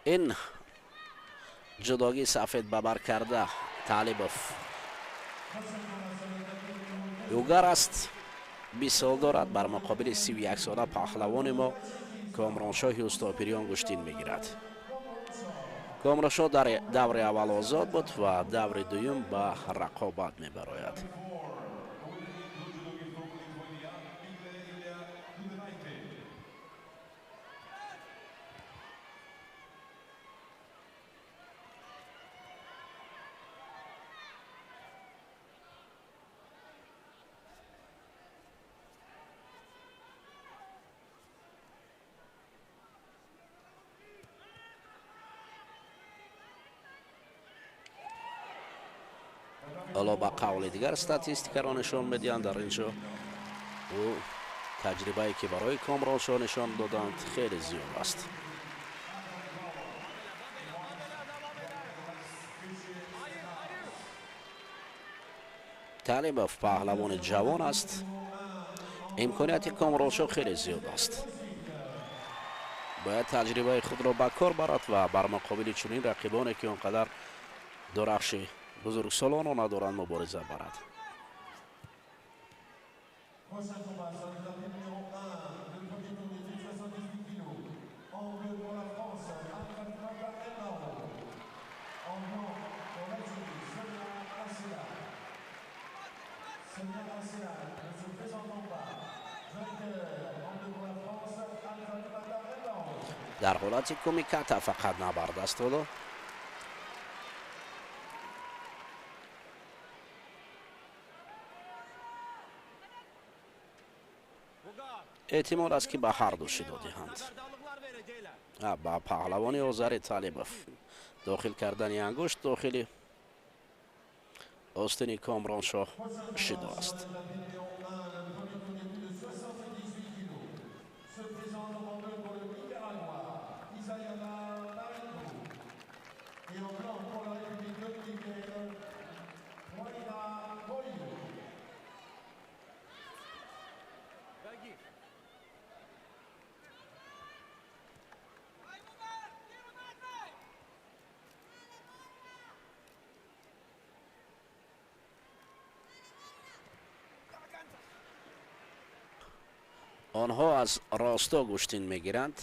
این جداگی سفید ببر کرده طالبوف یوگر است. 20 سال دارد. بر مقابل 31 ساله پهلوان ما کامرانشاه اوستاپریان گشتین میگیرد. کامرانشاه در دور اول آزاد بود و دور دوم به رقابت میبراید. حالا با قول دیگر استاتیستیکا را نشان میدهند. در اینجا او تجربه‌ای که برای کامرانشاه نشان دادند خیلی زیاد است. طالبوف پهلوان جوان است. امکانیت کامرانشاه خیلی زیاد است. باید تجربه خود را به کار برد و بر مقابل چنین رقیبانی که آنقدر درخش بزرگسالان را ندارند مبارزه برد. در حالت کمیکتا فقط نبرد است. حالا احتمال است که به هر دو شده دهند. با پهلوانی آذری طالبوف داخل کردن انگشت داخل آستین کامرانشاه شده است. آنها از راستا گشتین میگیرند.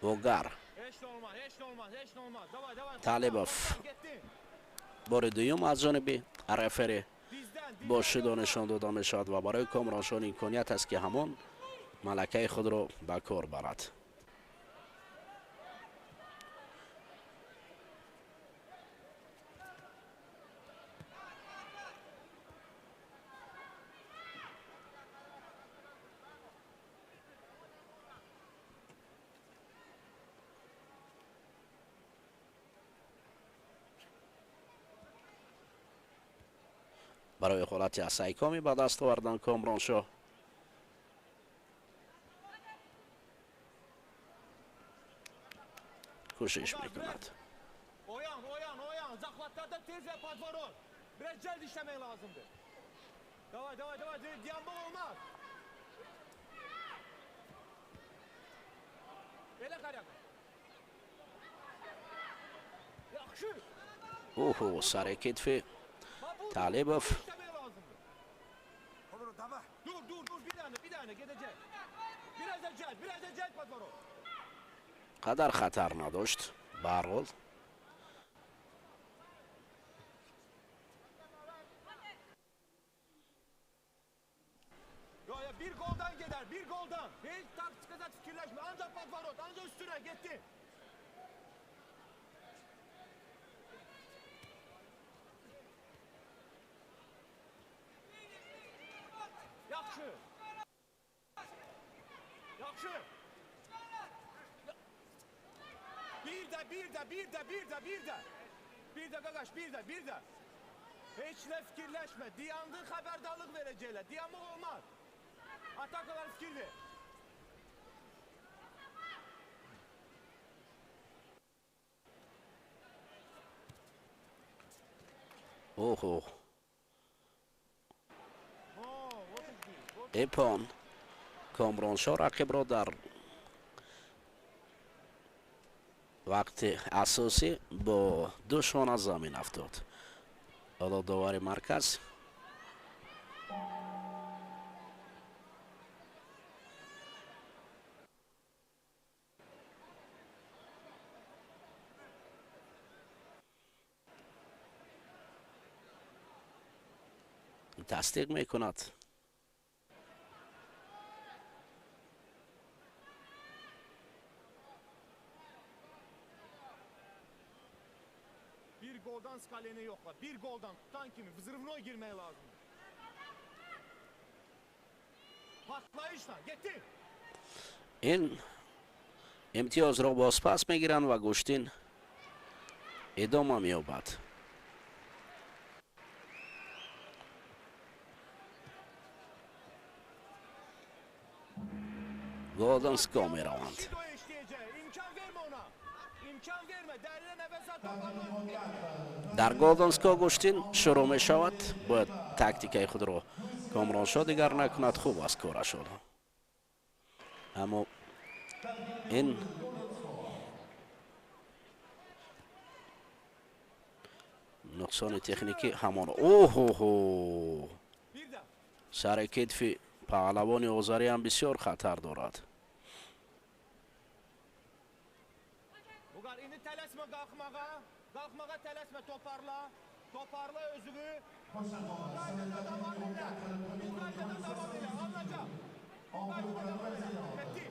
وگر طالبوف بار دوم از جانب رفری با شده نشان داده می شود و برای کامرانشاه امکانیت است که همان ملکه خود را به کار برد. برای حالت استحکامی به دست آوردن کامرانشاه کوشش میکند. اوه سر کتف طالبوف قدر خطر نداشت. به هر حال bir goldan gider, bir goldan. Hiç taktikada fikirleşme. Ancak Patvarot, ancak üstüne gitti. Yakşı. Yakşı. Bir de. Bir de Gagaş, bir de. Hiç ne fikirleşme. Diyandığı haberdarlık vereceğiler. Diyanmak olmaz. Atakalar fikir ver. اوه اپان کامرانشاه رقیب را در وقتی اساسی با دو شانه زمین افتاد. حالا داور مرکز تصدیق میکند. Bir goldan skaleni yokla. Bir goldan tutan kimi vızırvınoy girmeye lazım. Patlayışla getir. این امتیاز را بازپس میگیرند و گشتین ادامه مییابد. گولدنسکا میروند. Şido eşleyecek. İmkan verme ona. İmkan verme. Derine nefes at. Toparlan. در گولدنسکا گشتین شروع می شود. باید تاکتیکای خود را کامرانشاه دیگر نکند. خوب است کارش. اما این نقصان تکنیکی همان. اوه Bir de. سر کتف پهلوان آذری هم بسیار خطر دارد. Bugar indi tələsmə qalxmağa. Qalxmağa tələsmə toparla. Toparla özünü. Bu qaydada davam elə. Bu qaydada davam elə. Anlayacaq. Bu qaydada davam elə. Metti.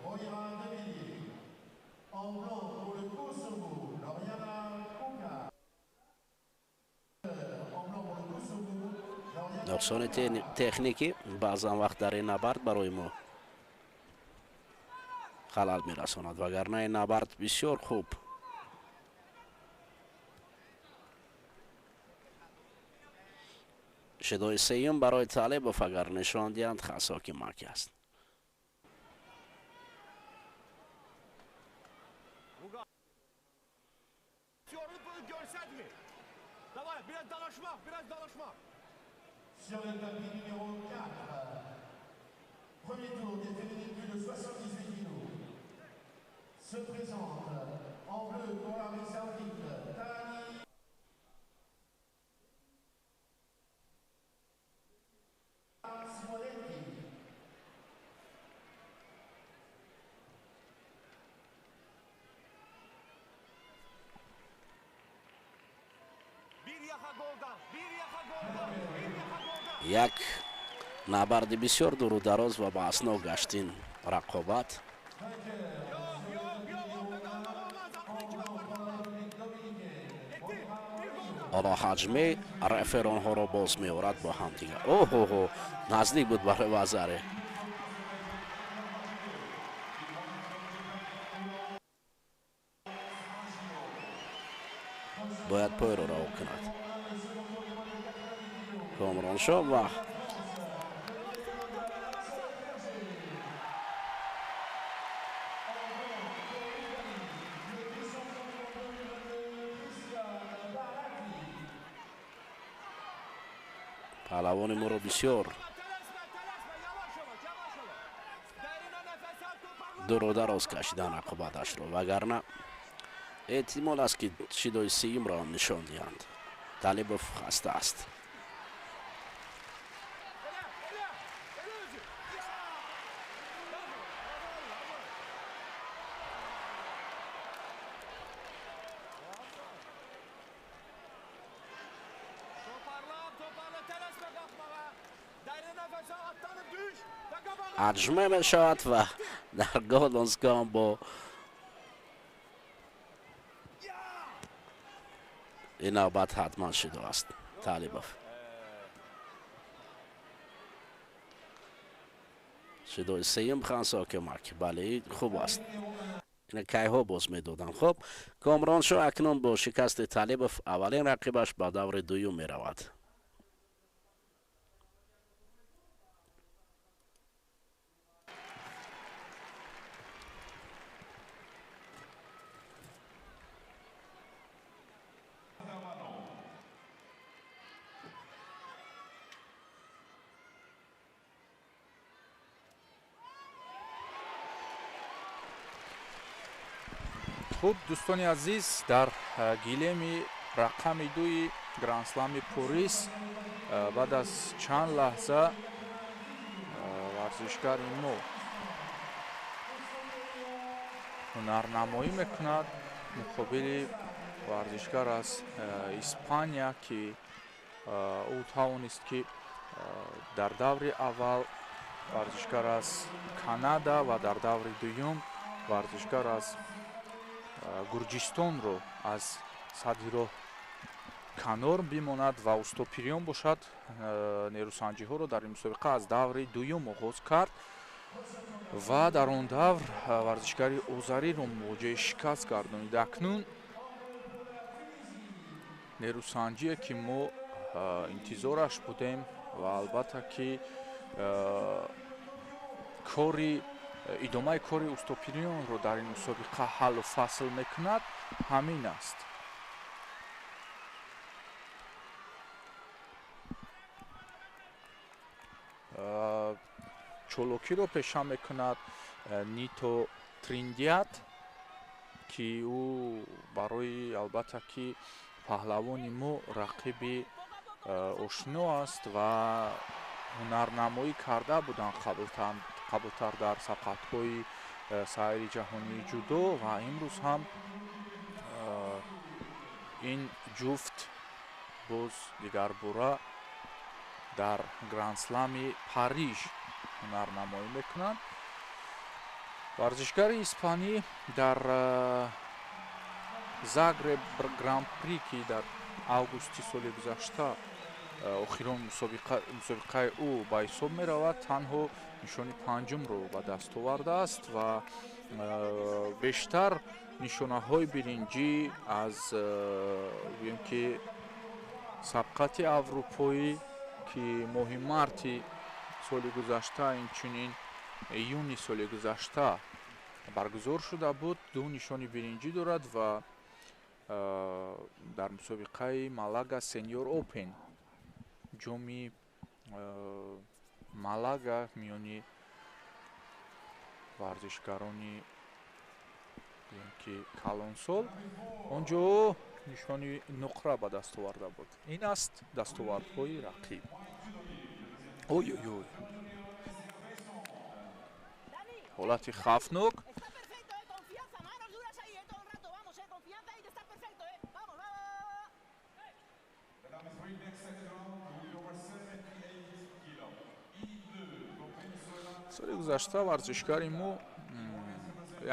نقصان تکنیکی بعضا وقت در این نبرد برای ما خلل میرساند، وگرنه این نبرد بسیار خوب شدای سیم برای طالبوف اگر نشان دهند خساکی مکی است. Yorulup görsək mi? Davay, biraz dalaşmaq, biraz dalaşmaq. Sur le tapis numéro 4, premier tour des féminines plus de 78 kilos, se présente en bleu pour l'Arabie Saoudite, Tani Simonetti. Bir yaka goldan, bir yaka goldan, bir yaka goldan. یک نبرد بسیار دور و دراز و با اسنا گشتین رقابت. Yok, onda kalmak olmaz. Atlı iki bakmak lazım. Yetti, bir goldan. حالا حجمه رفران ها را باز می آورد با هم دیگه. اوه نزدیک بود برای وزره. باید پای را رها کند کامرانشاه و پهلوان ما را بسیار Telaşma, yavaş ol, yavaş ol. Derine nefes al, toparla. دور و دراز کشیدن رقابتش را، وگرنه احتمال است که شیدای سیم را هم نشان دهند. طالبوف خسته است. Ele özü. Ya! Toparla, telaşma kalkmağa. Derine nefes al, atlanıp düş. Taka bağı. حجمه می شود و در گولدنسکا هم با این نوبت حتما شده است طالبوف. شدای سیم خانسا که مک بله خوب است. این که ها باز می دادن. خب کامرانشاه اکنون با شکست طالبوف اولین رقیبش به دور دوم می رود. хуб дӯстони азиз, дар гилеми рақами 2 гранд-слами пурис баъд аз чанд лаҳза варзишгари мо ҳунарнамоӣ мекунад муқобили варзишгар аз Испания, ки ӯ тавонист ки дар даври аввал варзишгар аз Канада ва дар даври дуюм варзишгар аз Гурҷистонро аз садри роҳ канор бимонад ва устопирён бошад. Нерӯсанҷиҳоро дар ин мусобиқа аз даври дуюм оғоз кард ва дар он давр варзишгари озариро мувоҷиҳаи шикаст гардонид. Акнун нерӯсанҷие, ки мо интизораш будем ва албатта ки идомаи кори устопирёнро дар ин мусобиқа ҳаллу фасл мекунад, ҳамин аст. чолокиро пеша мекунад Нито Триндиат, ки ӯ барои албатта ки паҳлавони мо рақиби ошно аст ва ҳунарнамоӣ карда буданд қаблтар дар сабқатҳои сайри ҷаҳонии ҷудо ва имрӯз ҳам ин ҷуфт боз дигарбора дар гранд-слами Париж ҳунарнамоӣ мекунанд. варзишгари испанӣ дар Загреб гран-при, ки дар августи соли гузашта охирон мусобиқаи ӯ ба ҳисоб меравад, танҳо нишони панҷумро ба даст овардааст ва бештар нишонаҳои биринҷӣ аз гӯем ки сабқати аврупоӣ, ки моҳи марти соли гузашта инчунин июни соли гузашта баргузор шуда буд, 2 нишони биринҷӣ дорад ва дар мусобиқаи Малага Senior Open, ҷоми Малага миёни варзишгарони ки калонсол, онҷо нишони нуқра ба даст оварда буд. Ин аст дастовардҳои рақиб. ҳолати хавфнок. соли гузашта варзишгари мо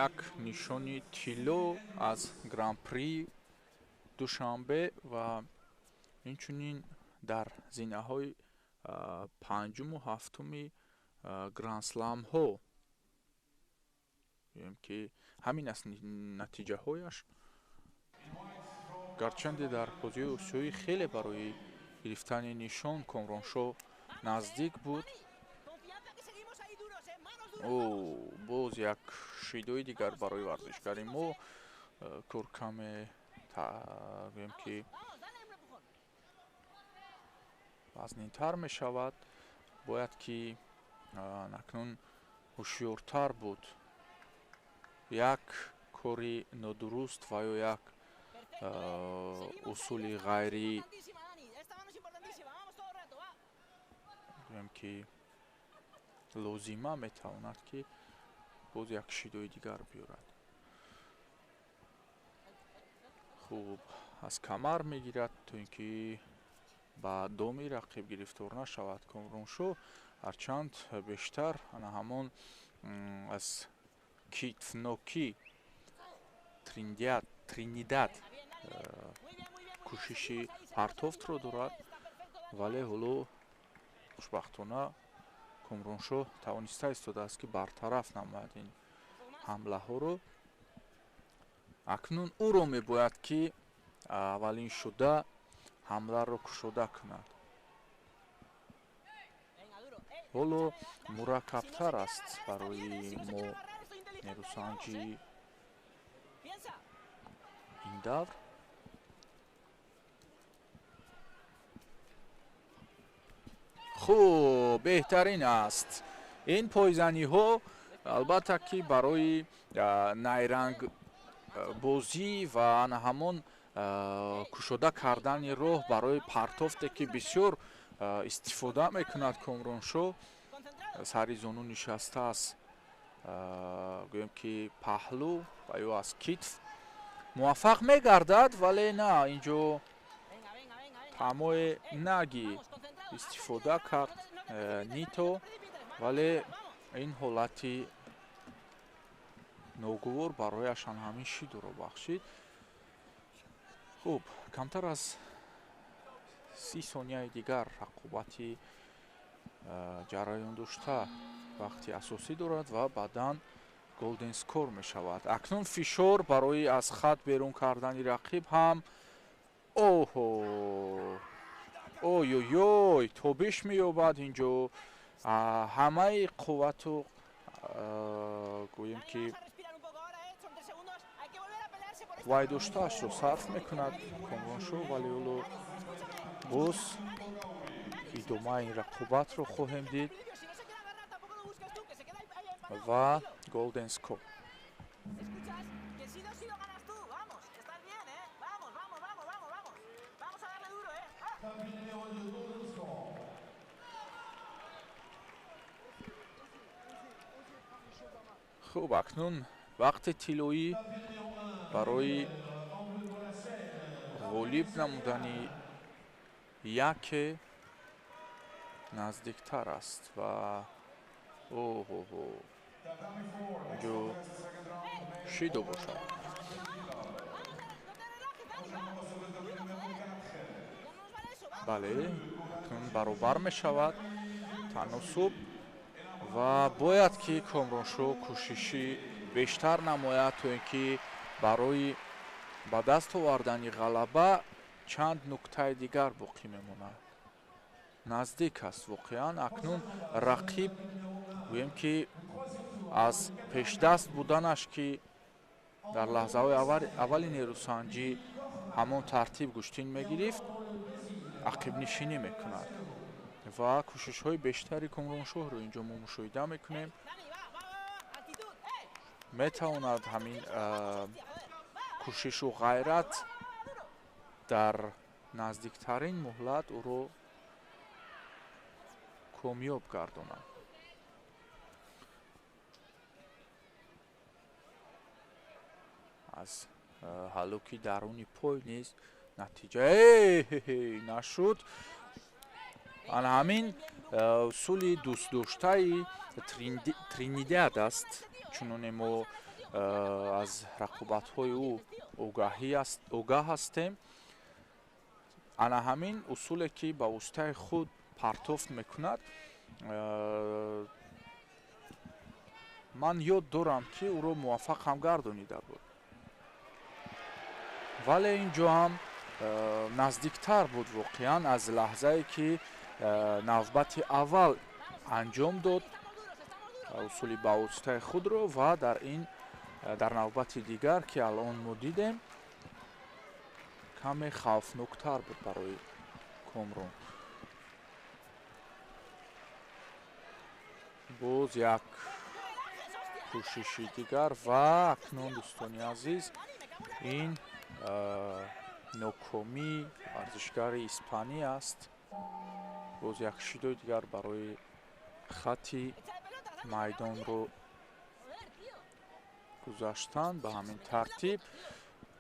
як нишони тилло аз гран-при Душанбе ва инчунин дар зинаҳои панҷуму ҳафтуми гранд-сламҳо, ки ҳамин аст натиҷаҳояш. гарчанде дар бозиҳои осиёӣ хеле барои гирифтани нишон Комроншо наздик буд. боз як шидои дигар барои варзишгари мо куркаме гӯем ки вазнинтар мешавад. бояд ки акнун ҳушёртар буд. як кори нодуруст ва ё як усули ғайри гӯем ки лозима метавонад ки боз як шидои дигар биёрад. хуб, аз камар мегирад то ин ки ба доми рақиб гирифтор нашавад Комроншо, ҳарчанд бештар ана ҳамон аз китфноки Тринидад кӯшиши партофтро дорад, вале ҳоло хушбахтона Комроншо тавониста истодааст ки бартараф намояд ин ҳамлаҳоро. акнун ӯро мебояд ки аввалин шуда ҳамларо кушода кунад. ҳоло мураккабтар аст барои мо нерӯсанҷи ин давр. хуб, беҳтарин аст. ин пойзаниҳо албатта ки барои найранг бозӣ ва ана ҳамон кушода кардани роҳ барои партофте ки бисёр истифода мекунад Комроншо. Сари зону нишастааст, гӯем ки паҳлӯ ва ё аз китф муваффақ мегардад, вале на инҷо таъмои наги истифода кард Нито, вале ин ҳолати ногувор барояш ҳамин шидуро бахшид. хуб, камтар аз 30 сонияи дигар рақобати ҷараён дошта вақти асосӣ дорад ва баъдан голден скор мешавад. Акнун фишор барои аз хат берун кардани рақиб ҳам ой тобиш меёбад инҷо. ҳамаи қуввату гӯем ки вай доштаашро сарф мекунад Комроншо, вале ҳоло боз идомаи ин рақобатро хоҳем дид ва голден скор. хуб, акнун вақти тиллоӣ барои ғолиб намудани яке наздиктар аст ва инҷо шидо бошад. бале, акнун баробар мешавад таносуб ва бояд ки Комроншо кӯшиши бештар намояд то ин ки барои ба даст овардани ғалаба чанд нуктаи дигар боқӣ мемонад. Наздик аст воқеан. Акнун рақиб гӯем ки аз пешдаст буданаш ки дар лаҳзаҳои аввали нерӯсанҷӣ ҳамон тартиб гӯштин мегирифт, ақибнишинӣ мекунад ва кӯшишҳои бештари Комроншоҳро инҷо мо мушоҳида мекунем. метавонад ҳамин кӯшишу ғайрат дар наздиктарин муҳлат ӯро комёб гардонад. аз ҳалоки даруни пой низ натиҷа нашуд. ана ҳамин усули дӯстдоштаи Тринидад аст. чуноне мо аз рақобатҳои ӯ огаҳ ҳастем. ана ҳамин усуле ки ба воситаи худ партофт мекунад. ман ёд дорам ки ӯро муваффақ ҳам гардонида буд, вале инҷо ҳам наздиктар буд воқеан аз лаҳзае ки навбати аввал анҷом дод усули ба воситаи худро ва дар навбати дигар ки алон мо дидем каме хавфноктар буд барои Комрон. боз як кӯшиши дигар ва акнун дӯстони азиз ин нокомии варзишгари испанӣ аст. боз як шидои дигар барои хати майдонро гузаштан. ба ҳамин тартиб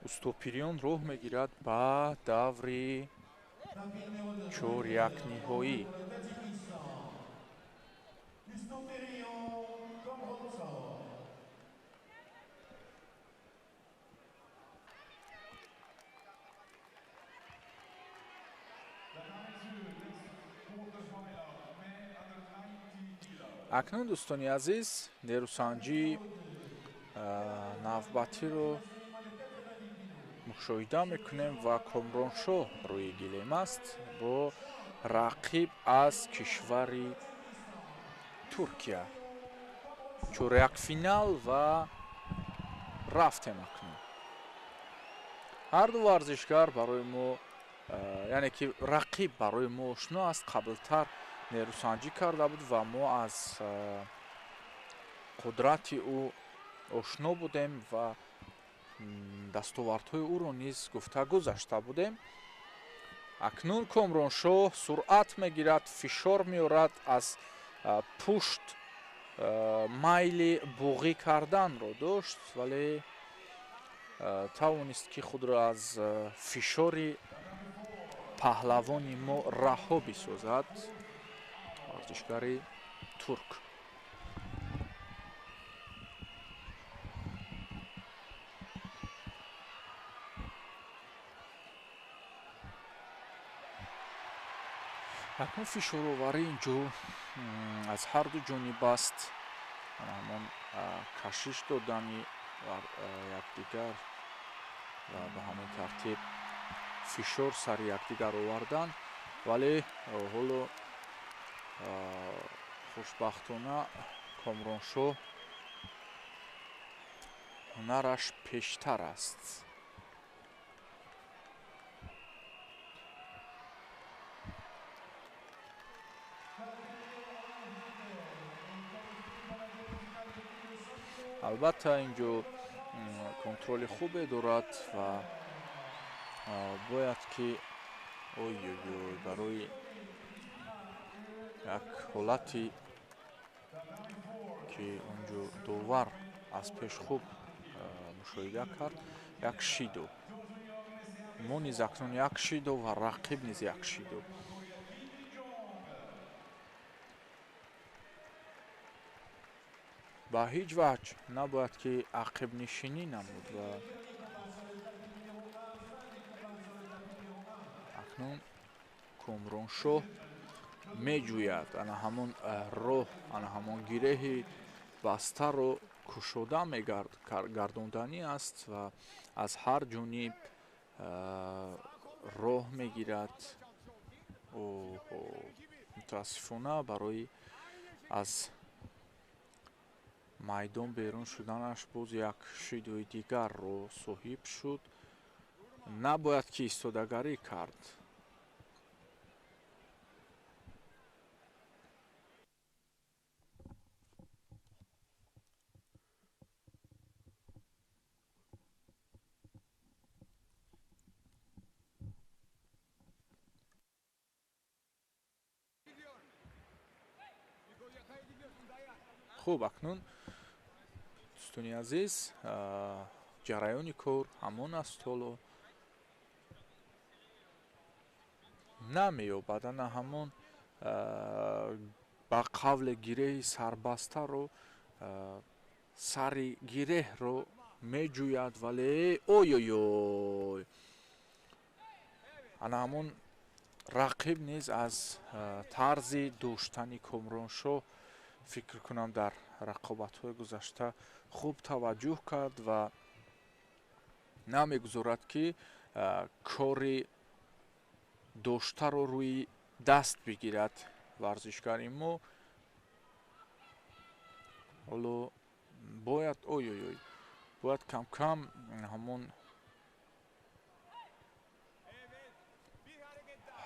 устопириён роҳ мегирад ба даври 4-1 ниҳоӣ. акнун дӯстони азиз нерӯсанҷии навбатиро мушоҳида мекунем ва Комроншо рӯи гилем аст бо рақиб аз кишвари Туркия. чорякфинал ва рафтем акнун. ҳарду варзишгар барои мо яъне ки рақиб барои мо ошно аст. қаблтар нерӯсанҷӣ карда буд ва мо аз қудрати ӯ ошно будем ва дастовардҳои ӯро низ гуфта гузашта будем. акнун Комроншоҳ суръат мегирад, фишор меорад, аз пушт майли буғӣ карданро дошт, вале тавонист ки худро аз фишори паҳлавони мо раҳо бисозад варзишгари турк. акнун фишороварӣ инҷо аз ҳарду ҷониб аст. ҳамон кашиш додани якдигар ва ба ҳамин тартиб фишор сари якдигар овардан, вале ҳоло хушбахтона Комроншоҳ ҳунараш пештар аст. албатта инҷо контроли хубе дорад ва бояд ки барои як ҳолати ки онҷо довар аз пеш хуб мушоҳида кард, як шидо, мо низ акнун як шидо ва рақиб низ як шидо. ба ҳеҷ ваҷ набояд ки ақибнишинӣ намуд ва акнун Комроншоҳ меҷӯяд ана ҳамон роҳ, ана ҳамон гиреҳи бастаро кушода гардонданӣ аст ва аз ҳар ҷониб роҳ мегирад. мутаассифона барои аз майдон берун шуданаш боз як шидои дигарро соҳиб шуд. набояд ки истодагарӣ кард. хуб, акнун дӯстони азиз, ҷараёни кор ҳамон аст. ҳоло намеёбад ана ҳамон ба қавле гиреҳи сарбастаро, сари гиреҳро меҷӯяд, вале ой ана ҳамон рақиб низ аз тарзи доштани Комроншоҳ фикр кунам дар рақобатҳои гузашта хуб таваҷҷӯҳ кард ва намегузорад ки кори доштаро рӯи даст бигирад варзишгари мо. ҳоло бояд кам-кам ҳамон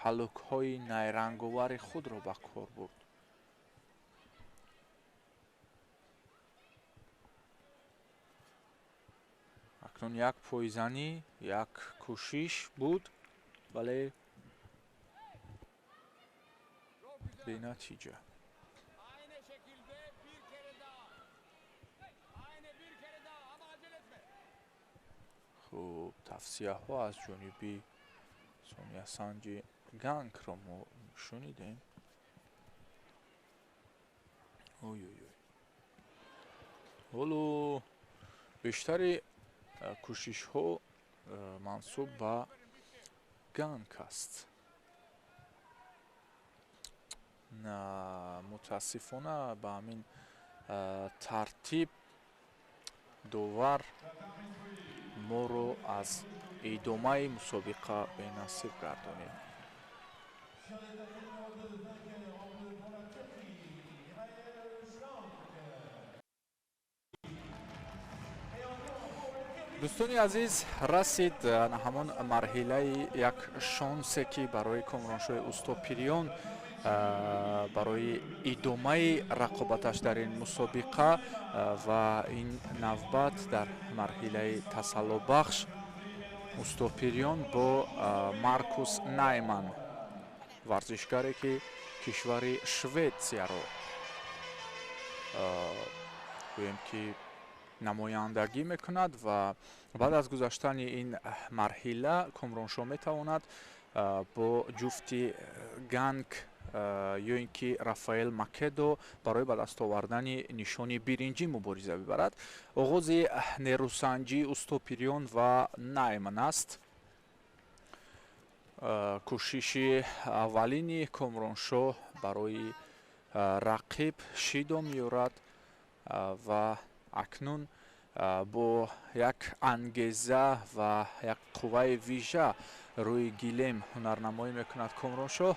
ҳалукҳои найранговари худро ба кор бурд. акнун як пойзанӣ, як кӯшиш буд, вале бенатиҷа. хуб, тавсияҳо аз ҷониби сониясанҷи гангро мо шунидем. ҳоло бештари кӯшишҳо мансуб ба ганг аст. мутаассифона ба ҳамин тартиб довар моро аз идомаи мусобиқа бенасиб гардонид. дӯстони азиз, расид ҳамон марҳилаи як шонсе ки барои Комроншоҳи Устопириён барои идомаи рақобаташ дар ин мусобиқа ва ин навбат дар марҳилаи тасаллубахш устопириён бо Маркус Найман, варзишгаре ки кишвари Шветсияро гӯем ки намояндагӣ мекунад ва баъд аз гузаштани ин марҳила Комроншо метавонад бо ҷуфти Ганг ё ин ки Рафаэл Македо барои ба даст овардани нишони биринҷӣ мубориза бибарад. оғози нерӯсанҷии устопириён ва Найман аст. кӯшиши аввалини Комроншо барои рақиб шидо меёрад ва акнун бо як ангеза ва як қувваи вижа рӯи гилем ҳунарнамоӣ мекунад Комроншо.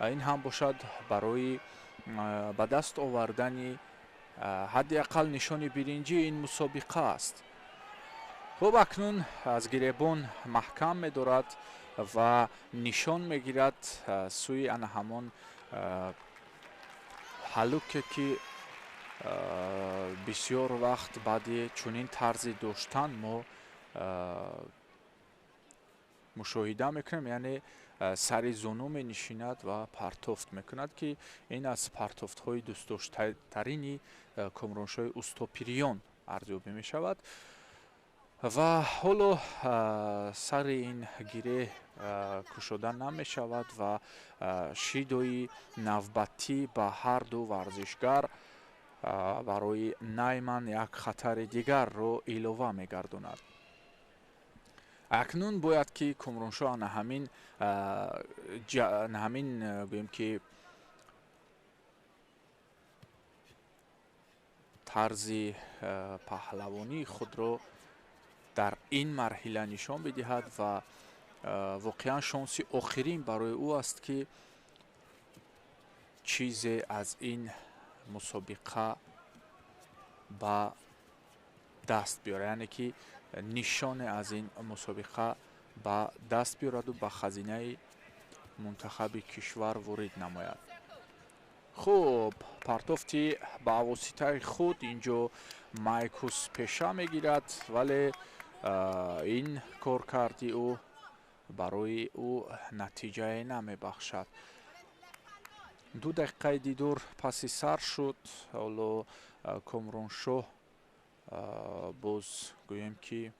ин ҳам бошад барои ба даст овардани ҳадди ақал нишони биринҷии ин мусобиқа аст. хуб, акнун аз гиребон маҳкам медорад ва нишон мегирад сӯи ана ҳамон ҳалуке ки бисёр вақт баъди чунин тарзи доштан мо мушоҳида мекунем, яъне сари зону менишинад ва партофт мекунад ки ин аз партофтҳои дӯстдоштарини Комроншои устопириён арзёбӣ мешавад. ва ҳоло сари ин гире кушода намешавад ва шидои навбатӣ ба ҳарду варзишгар барои Найман як хатари дигарро илова мегардонад. акнун бояд ки Комроншо ана ҳамин гӯем ки тарзи паҳлавонии худро дар ин марҳила нишон бидиҳад ва воқеан шонси охирин барои ӯ аст ки чизе аз ин мусобиқа ба даст биёрад, яъне ки нишоне аз ин мусобиқа ба даст биёраду ба хазинаи мунтахаби кишвар ворид намояд. хуб, партофти ба авоситаи худ инҷо Майкус пеша мегирад, вале ин коркарди ӯ барои ӯ натиҷае намебахшад. 2 дақиқаи дидор паси сар шуд. ҳоло Комроншо боз гӯем ки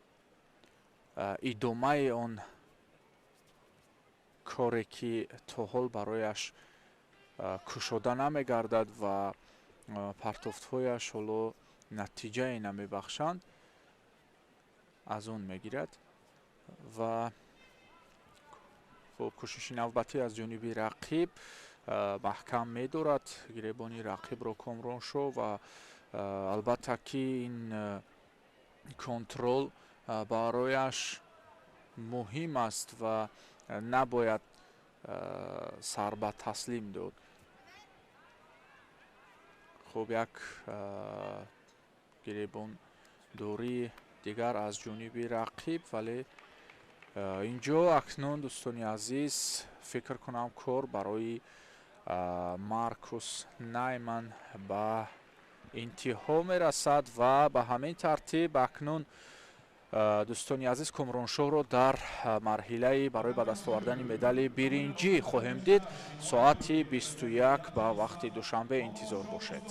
идомаи он коре ки то ҳол барояш кушода намегардад ва партофтҳояш ҳоло натиҷае намебахшанд, аз он мегирад ва кӯшиши навбатӣ аз ҷониби рақиб маҳкам медорад гиребони рақибро Комроншо ва албатта ки ин контрол барояш муҳим аст ва набояд сар ба таслим дод. хуб, як гиребондории дигар аз ҷониби рақиб, вале инҷо акнун дӯстони азиз фикр кунам кор барои Маркус Найман ба интиҳо мерасад ва ба ҳамин тартиб акнун дӯстони азиз Комроншоро дар марҳилаи барои ба даст овардани медали биринҷӣ хоҳем дид. соати 21 ба вақти душанбе интизор бошед.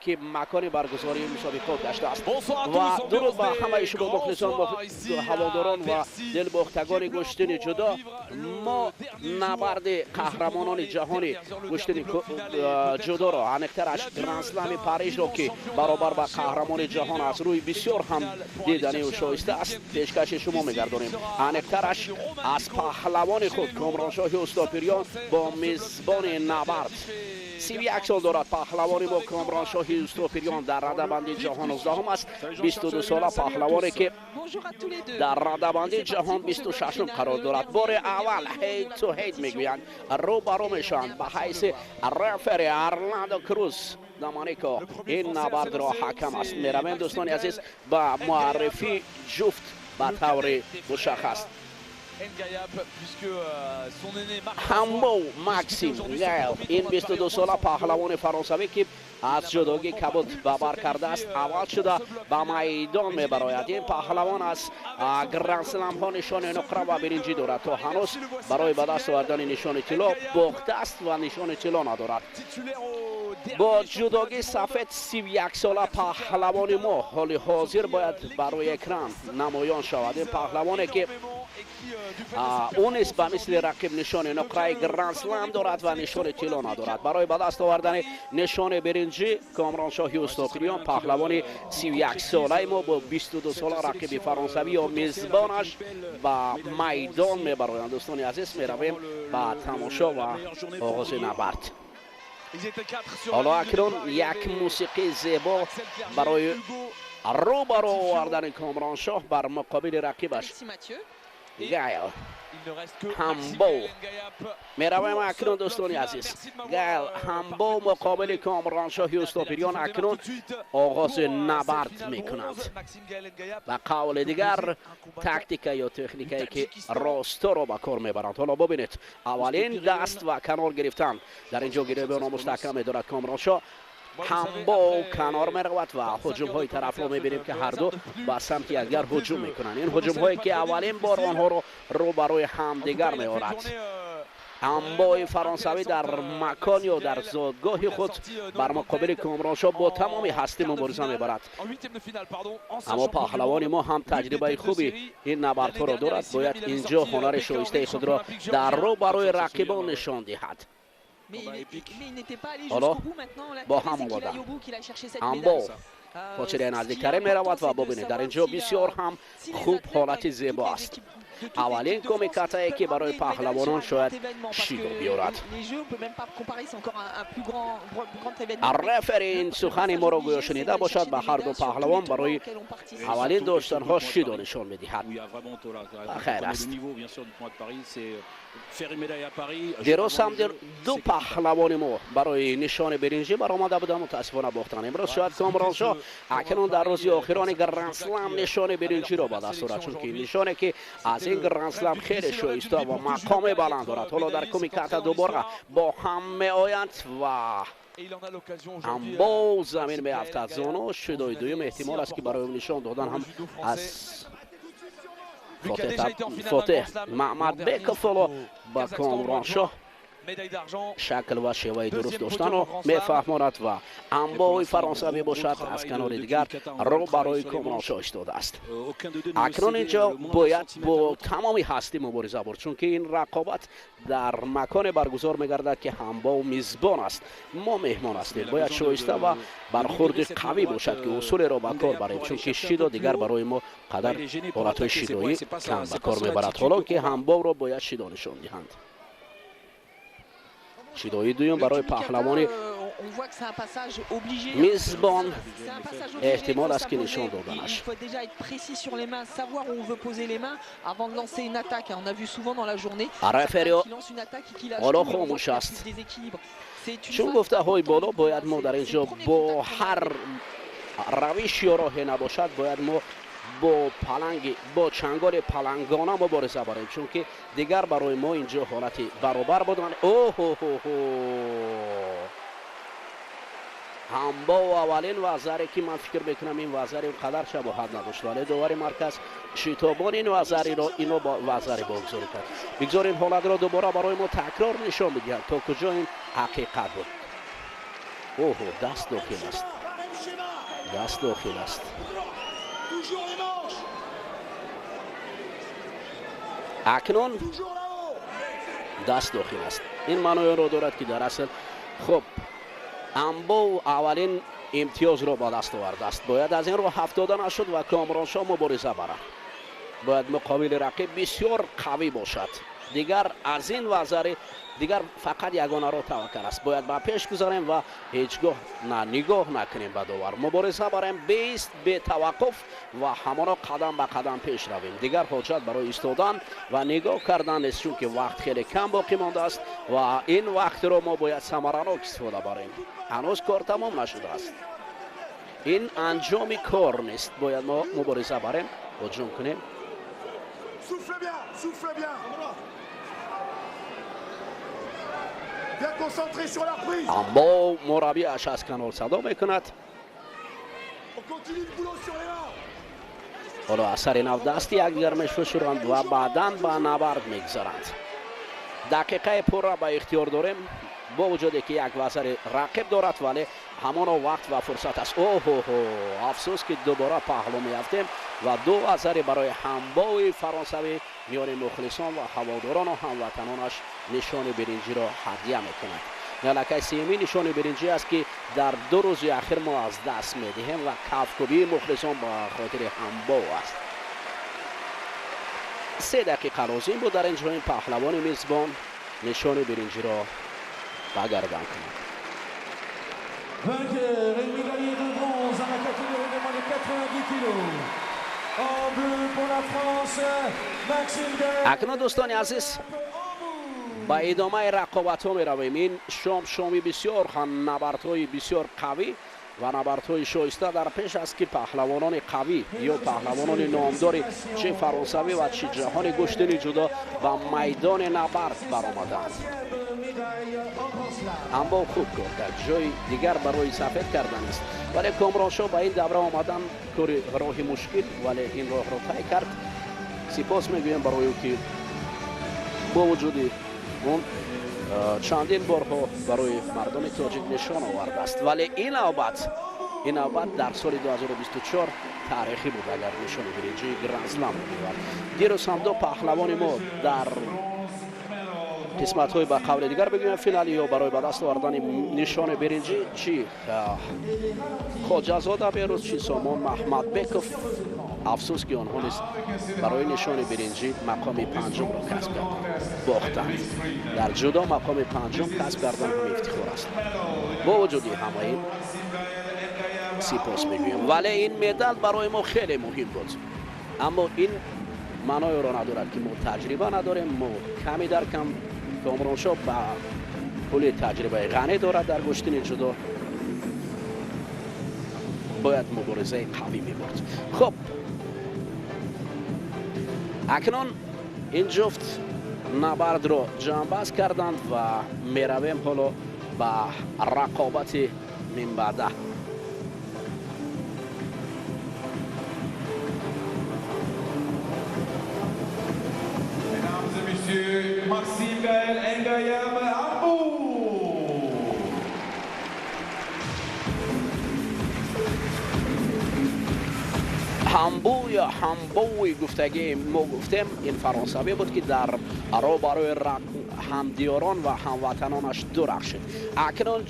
که مکان برگزاری مسابقات داشته است و درود به همه شما مخلصان هواداران و دلباختگان گشتن جدا. ما نبرد قهرمانان جهانی گشتن جدا را انکترش گرند اسلم پاریس را که برابر با قهرمان جهان است روی بسیار هم دیدنی و شایسته است پیشکش شما می‌گردانیم. انکترش از پهلوان خود کامرانشاه استاپریان با میزبان نبرد 31 سال دارد. پهلوان با کامرانشاهی استاپریان در رده‌بندی جهان 19 است. 22 ساله پهلوانی که در رده‌بندی جهان 26 قرار دارد. بار اول هید تو هید میگویند روبرو میشوند به حیث رفری ارلندو کروز زمانی که این نبرد را حکم است. میرویم دوستان عزیز با معرفی جفت به طور مشخص. همبو ماکسیم گایل این 22 ساله پهلوان فرانسوی که از جدوگی کبود باور کرده است اول شده به میدان میبراید. این پهلوان از گرند سلم ها نشان نقره و برنجی دارد تا هنوز برای به دست آوردن نشان طلا باخته است و نشان طلا ندارد. با جدوگی سفید 31 ساله پهلوان ما حال حاضر باید برای اکران نمایان شود. این پهلوانی که اون است به مثل رقیب نشان نقره گرند سلم دارد و نشان طلا ندارد. برای به دست آوردن نشان برنجی کامرانشاه استوپریان پهلوان 31 ساله ما با 22 ساله رقیب فرانسوی و میزبانش به میدان میبرند. دوستان عزیز میرویم به تماشا و آغاز نبرد. حالا اکنون یک موسیقی زیبا برای روبرو آوردن کامرانشاه بر مقابل رقیبش گایل همبو. میرویم اکنون دوستان عزیز گایل همبو مقابل کامرانشاه استوپریان اکنون آغاز نبرد میکنند. و قول دیگر تاکتیک یا تکنیکی که راستا را به کار میبرند. حالا ببینید اولین دست و کنار گرفتن در اینجا گیربان مستحکم دارد کامرانشاه. همبو کنار میرود و هجوم های طرف رو میبینیم که هر دو با سمت یکدیگر هجوم میکنند. این هجوم هایی که اولین بار آنها رو برای همدیگر میآورد. همبو فرانسوی در مکان یا در زادگاه خود بر مقابل کامرانشاه با تمامی هستی مبارزه میبرد. اما پهلوان ما هم تجربه خوبی این نبردها را دارد. باید اینجا هنر شایسته خود را در رو برای رقیبان نشان دهد. حالا با هم آمدن همبو پاچه نزدیکتر می رود و ببینید در اینجا بسیار هم خوب حالت زیبا است. اولین کمیکاتایی که برای پهلوانان شاید شیدو بیارد. رفری این سخن ما را گویا شنیده باشد به هر دو پهلوان برای اولین داشتن ها شیدو نشان میدهد. خیر است. دیروز هم دو پهلوان ما برای نشان برنجی برآمده بودند متاسفانه باختند. امروز شاید کامرانشاه اکنون در روز آخران گرند سلم نشان برنجی را به دست آورد، چون که نشانی که از این گرند سلم خیلی شایسته و مقام بلند دارد. حالا در کمیکات دوباره با هم میآیند و همبو زمین میافتد. زانو شدای دویم احتمال است که برای نشان دادن هم از فاتح محمد بکفلو با کامرانشاه شکل و شیوه درست داشتن رو میفهماند و همبوی فرانسوی باشد از کنار دیگر رو برای کامرانشاه ایستاده است. اکنون اینجا باید با تمامی هستی مبارزه برد، چون که این رقابت در مکان برگزار میگردد که همبو میزبان است، ما مهمان هستیم. باید شایسته و برخورد قوی باشد که اصول را به کار بریم، چون که شیدو دیگر برای ما قدر حالتهای شیدویی کم به کار میبرد. حالا که همبو را باید شیدو نشان دهند. شیدوی دویم برای پهلوانی میزبان احتمال است که نشان دادنش. رفری حالا خاموش است، چون گفته های بالا باید ما در اینجا با هر روشی یا راهی نباشد باید ما با چنگال پلنگانه مبارزه بریم، چون که دیگر برای ما اینجا حالت برابر بودن. همبو اولین وزاری که من فکر میکنم این وزاری قدر شباهت نداشت، ولی داور مرکز شیطابان این وزاری را اینو با وزاری بگذاری کرد. بگذار این حالت را دوباره برای ما تکرار نشان بدهد تا کجا این حقیقت بود. دست داخل است، دست داخل است. اکنون دست داخل است. این معنی را دارد که در اصل خب همبو اولین امتیاز را با دست آورده است. باید از این رو هفتاده نشد و کامرانشاه مبارزه برد. باید مقابل رقیب بسیار قوی باشد. دیگر از این وزاری دیگر فقط یگانه را توکل است. باید با پیش گذاریم و هیچگاه نگاه نکنیم به داور. مبارزه بریم بیست به توقف و همانا قدم به قدم پیش رویم. دیگر حاجت برای ایستادن و نگاه کردن نیست، چون که وقت خیلی کم باقی مانده است و این وقت را ما باید ثمرناک استفاده بریم. هنوز کار تمام نشده است. این انجام کار نیست. باید ما مبارزه بریم، هجوم کنیم Souffle bien, souffle bien. Bien concentré sur la reprise. اما مربیش از کنار صدا میکند. On continue le boulot sur les mains. حالا اثر نو دست یکدیگر میفشارند و بعدا به نبرد میگذارند. دقیقه پر را به اختیار داریم با وجودی که یک وزر رقیب دارد ولی همان وقت و فرصت است. افسوس که دوباره پهلو میافتیم و دو وزر برای همبای فرانسوی میان مخلصان و هواداران و هموطنانش نشان برنجی را هدیه میکنند. نلکه سیمی نشان برنجی است که در 2 روز اخیر ما از دست میدهیم و کفکوبی مخلصان با خاطر همبا است. 3 دقیقه لازم بود در انجام پهلوان میزبان نشان برنجی را برگردان کند. Vainqueur et médaillé de bronze à la catégorie de moins de 90 kg. En bleu pour la France, Maxime Bell. اکنون دوستان عزیز با ادامه رقابت ها می رویم. این شامی بسیار نبردهای بسیار قوی و نبردهای شایسته در پیش است که پهلوانان قوی یا پهلوانان نامدار چه فرانسوی و چه جهان گشتن جدا به میدان نبرد برآمدند. اما خوب کار کرد، جای دیگر برای سفید کردن است، ولی کامرانشاه با این دوره آمدن کار راه مشکل ولی این راه را طی کرد. سپاس میگویم برای که با وجود اون چندین بارها برای مردم تاجیک نشان آورده است، ولی این نوبت در سال 2024 تاریخی بود اگر نشان برنجی گرند اسلم بود. دیروز هم 2 پهلوان ما در قسمت های به قول دیگر بگویم فینالی یا برای به دست آوردن نشان برنجی چی خواجه‌زاده بیروز چی سامان محمد بیکوف، افسوس که آنها نیست برای نشان برنجی مقام 5 را کسب کردند، باختند. در جدا مقام 5 کسب کردن هم افتخار است. با وجودی همه این سپاس میگویم، ولی این مدال برای ما خیلی مهم بود. اما این معنای را ندارد که ما تجربه نداریم، ما کمی در کم. کامرانشاه با کلی تجربه غنی دارد در گشتن جدا، باید مبارزه قوی می‌برد. خب اکنون این جفت نبرد را جنببست کردند و میرویم حالا به رقابت من بعده. Maxime Bell, Engayem, Hambourg. همبو یا همبوی گفتگی ما گفتیم این فرانسوی بود که در برای همدیاران و هموطنانش درخشید. اکنون